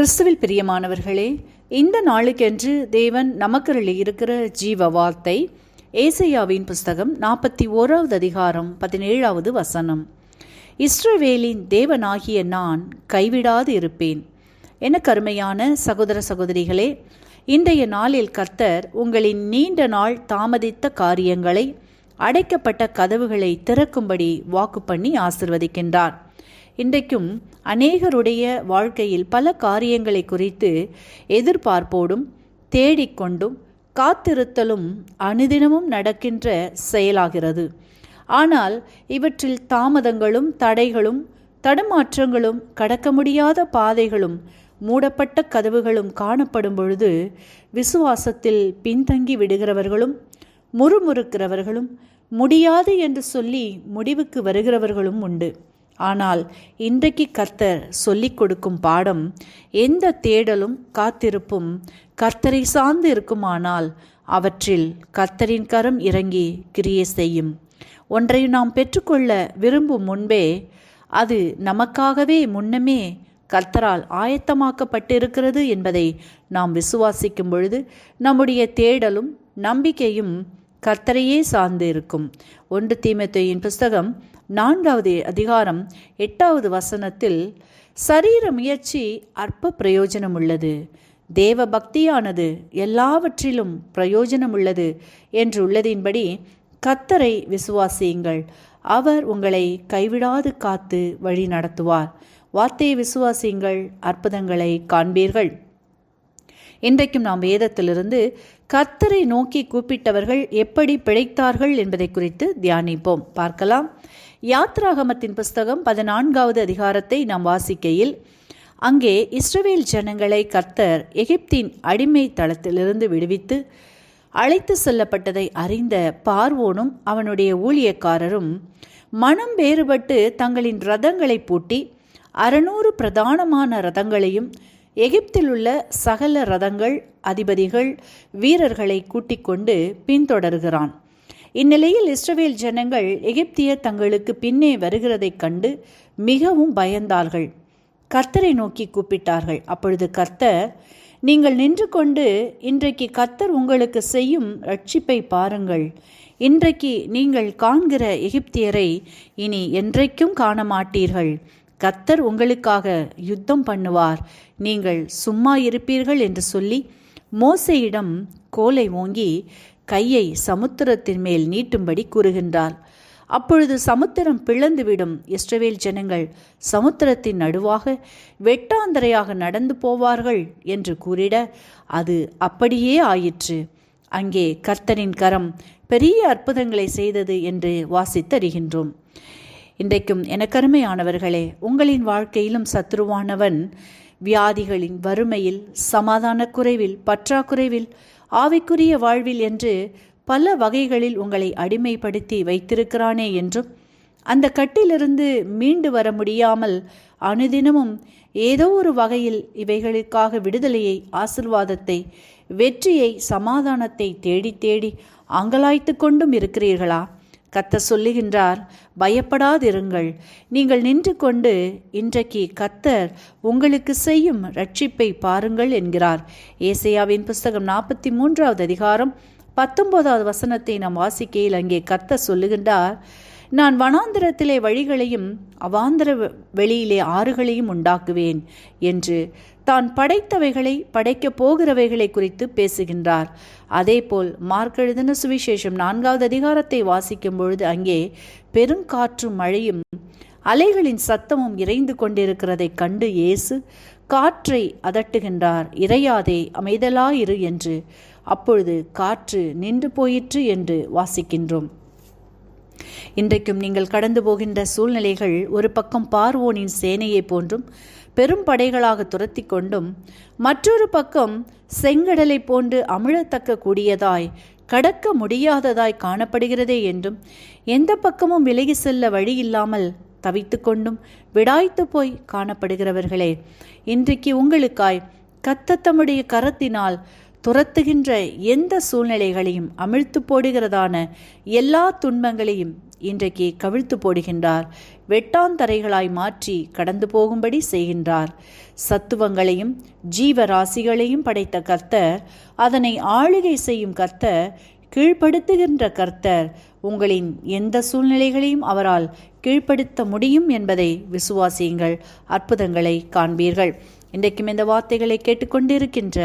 கிறிஸ்துவில் பிரியமானவர்களே, இந்த நாளுக்கென்று தேவன் நமக்கருளி இருக்கிற ஜீவ வார்த்தை ஏசாயாவின் புஸ்தகம் 41வது அதிகாரம் 17வது வசனம். இஸ்ரவேலின் தேவனாகிய நான் கைவிடாது இருப்பேன். என கருமையான சகோதர சகோதரிகளே, இன்றைய நாளில் கர்த்தர் உங்களின் நீண்ட நாள் தாமதித்த காரியங்களை, அடைக்கப்பட்ட கதவுகளை திறக்கும்படி வாக்கு பண்ணி ஆசிர்வதிக்கின்றார். இன்றைக்கும் அநேகருடைய வாழ்க்கையில் பல காரியங்களை குறித்து எதிர்பார்ப்போடும் தேடிக்கொண்டும் காத்திருத்தலும் அனுதினமும் நடக்கின்ற செயலாகிறது. ஆனால் இவற்றில் தாமதங்களும் தடைகளும் தடுமாற்றங்களும் கடக்க முடியாத பாதைகளும் மூடப்பட்ட கதவுகளும் காணப்படும் பொழுது விசுவாசத்தில் பின்தங்கி விடுகிறவர்களும் முறுமுறுக்கிறவர்களும் முடியாது என்று சொல்லி முடிவுக்கு வருகிறவர்களும் உண்டு. ஆனால் இன்றைக்கு கர்த்தர் சொல்லிக் கொடுக்கும் பாடம், எந்த தேடலும் காத்திருப்பும் கர்த்தரை சார்ந்து இருக்குமானால் அவற்றில் கர்த்தரின் கரம் இறங்கி கிரியை செய்யும். ஒன்றை நாம் பெற்றுக்கொள்ள விரும்பும் முன்பே அது நமக்காகவே முன்னமே கர்த்தரால் ஆயத்தமாக்கப்பட்டிருக்கிறது என்பதை நாம் விசுவாசிக்கும் பொழுது நம்முடைய தேடலும் நம்பிக்கையும் கர்த்தரையே சார்ந்து இருக்கும். 1 தீமோத்தேயுவின் புஸ்தகம் 4வது அதிகாரம் 8வது வசனத்தில், சரீர முயற்சி அற்ப பிரயோஜனம் உள்ளது, தேவ பக்தியானது எல்லாவற்றிலும் பிரயோஜனம் உள்ளது என்று உள்ளதின்படி கர்த்தரை விசுவாசியுங்கள், அவர் உங்களை கைவிடாது காத்து வழி நடத்துவார். வார்த்தையை விசுவாசியுங்கள், அற்புதங்களை காண்பீர்கள். இன்றைக்கும் நாம் வேதத்திலிருந்து கர்த்தரை நோக்கி கூப்பிட்டவர்கள் எப்படி பிழைத்தார்கள் என்பதை குறித்து தியானிப்போம், பார்க்கலாம். யாத்ராகமத்தின் புஸ்தகம் 14வது அதிகாரத்தை நாம் வாசிக்கையில், அங்கே இஸ்ரவேல் ஜனங்களை கர்த்தர் எகிப்தின் அடிமை தளத்திலிருந்து விடுவித்து அழைத்து செல்லப்பட்டதை அறிந்த பார்வோனும் அவனுடைய ஊழியக்காரரும் மனம் வேறுபட்டு தங்களின் ரதங்களை பூட்டி 600 பிரதானமான ரதங்களையும் எகிப்தில் உள்ள சகல ரதங்கள் அதிபதிகள் வீரர்களை கூட்டிக் கொண்டு பின்தொடர்கிறான். இந்நிலையில் இஸ்ரவேல் ஜனங்கள் எகிப்தியர் தங்களுக்கு பின்னே வருகிறதைக் கண்டு மிகவும் பயந்தார்கள். கர்த்தரை நோக்கி கூப்பிட்டார்கள். அப்பொழுது கர்த்தர், நீங்கள் நின்று கொண்டு இன்றைக்கு கர்த்தர் உங்களுக்கு செய்யும் ரட்சிப்பை பாருங்கள். இன்றைக்கு நீங்கள் காண்கிற எகிப்தியரை இனி என்றைக்கும் காண மாட்டீர்கள். கர்த்தர் உங்களுக்காக யுத்தம் பண்ணுவார், நீங்கள் சும்மா இருப்பீர்கள் என்று சொல்லி மோசேயிடம் கோலை ஓங்கி கையை சமுத்திரத்தின் மேல் நீட்டும்படி கூறுகின்றார். அப்பொழுது சமுத்திரம் பிளந்துவிடும். இஸ்ரவேல் ஜனங்கள் சமுத்திரத்தின் நடுவாக வெட்டாந்தரையாக நடந்து போவார்கள் என்று கூறிட அது அப்படியே ஆயிற்று. அங்கே கர்த்தரின் கரம் பெரிய அற்புதங்களை செய்தது என்று வாசித்தறிகின்றோம். இன்றைக்கும் எனக்கருமையானவர்களே, உங்களின் வாழ்க்கையிலும் சத்ருவானவன் வியாதிகளின் வறுமையில், சமாதான குறைவில், பற்றாக்குறைவில், ஆவிக்குரிய வாழ்வில் என்று பல வகைகளில் உங்களை அடிமைப்படுத்தி வைத்திருக்கிறானே என்றும், அந்த கட்டிலிருந்து மீண்டு வர முடியாமல் அனுதினமும் ஏதோ ஒரு வகையில் இவைகளுக்காக விடுதலையை, ஆசிர்வாதத்தை, வெற்றியை, சமாதானத்தை தேடி தேடி அங்கலாய்த்து கொண்டும் இருக்கிறீர்களா? கர்த்தர் சொல்லுகின்றார், பயப்படாதிருங்கள். நீங்கள் நின்று கொண்டு இன்றைக்கு கர்த்தர் உங்களுக்கு செய்யும் ரட்சிப்பை பாருங்கள் என்கிறார். ஏசாயாவின் புஸ்தகம் 43வது அதிகாரம் 19வது வசனத்தை நாம் வாசிக்கையில் அங்கே கர்த்தர் சொல்லுகின்றார், நான் வனாந்திரத்திலே வழிகளையும் அவாந்திர வெளியிலே ஆறுகளையும் உண்டாக்குவேன் என்று தான் படைத்தவைகளை, படைக்கப் போகிறவைகளை குறித்து பேசுகின்றார். அதேபோல் மார்க் எழுதின சுவிசேஷம் 4வது அதிகாரத்தை வாசிக்கும் பொழுது அங்கே பெருங்காற்றும் மழையும் அலைகளின் சத்தமும் இறைந்து கொண்டிருக்கிறதை கண்டு இயேசு காற்றை அதட்டுகின்றார், இறையாதே, அமைதலாயிரு என்று. அப்பொழுது காற்று நின்று போயிற்று என்று வாசிக்கின்றோம். இன்றைக்கும் நீங்கள் கடந்து போகின்ற சூழ்நிலைகள் ஒரு பக்கம் பார்வோனின் சேனையை போன்றும் பெரும் படைகளாக துரத்தி கொண்டும், மற்றொரு பக்கம் செங்கடலை போன்று அமிழத்தக்க கூடியதாய், கடக்க முடியாததாய் காணப்படுகிறதே என்றும், எந்த பக்கமும் விலகி செல்ல வழி இல்லாமல் தவித்து கொண்டும் விடாய்த்து போய் காணப்படுகிறவர்களே, இன்றைக்கு உங்களுக்காய் கர்த்தர் தம்முடைய கரத்தினால் துரத்துகின்ற எந்த சூழ்நிலைகளையும் அமிழ்த்து போடுகிறதான எல்லா துன்பங்களையும் இன்றைக்கு கவிழ்த்து போடுகின்றார். வெட்டாந்தரைகளாய் மாற்றி கடந்து போகும்படி செய்கின்றார். சத்துவங்களையும் ஜீவராசிகளையும் படைத்த கர்த்தர், அதனை ஆளுகை செய்யும் கர்த்தர், கீழ்ப்படுத்துகின்ற கர்த்தர், உங்களின் எந்த சூழ்நிலைகளையும் அவரால் கீழ்ப்படுத்த முடியும் என்பதை விசுவாசியுங்கள். அற்புதங்களை காண்பீர்கள். இன்றைக்கும் இந்த வார்த்தைகளை கேட்டுக்கொண்டிருக்கின்ற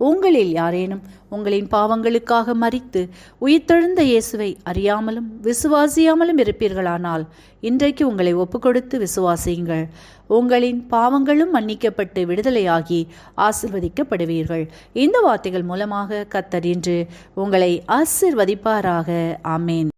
உங்களில் யாரேனும் உங்களின் பாவங்களுக்காக மரித்து உயிர்த்தெழுந்த இயேசுவை அறியாமலும் விசுவாசியாமலும் இருப்பீர்களானால் இன்றைக்கு உங்களை ஒப்புக்கொடுத்து விசுவாசியுங்கள். உங்களின் பாவங்களும் மன்னிக்கப்பட்டு விடுதலையாகி ஆசிர்வதிக்கப்படுவீர்கள். இந்த வார்த்தைகள் மூலமாக கர்த்தர் இன்று உங்களை ஆசிர்வதிப்பாராக. ஆமேன்.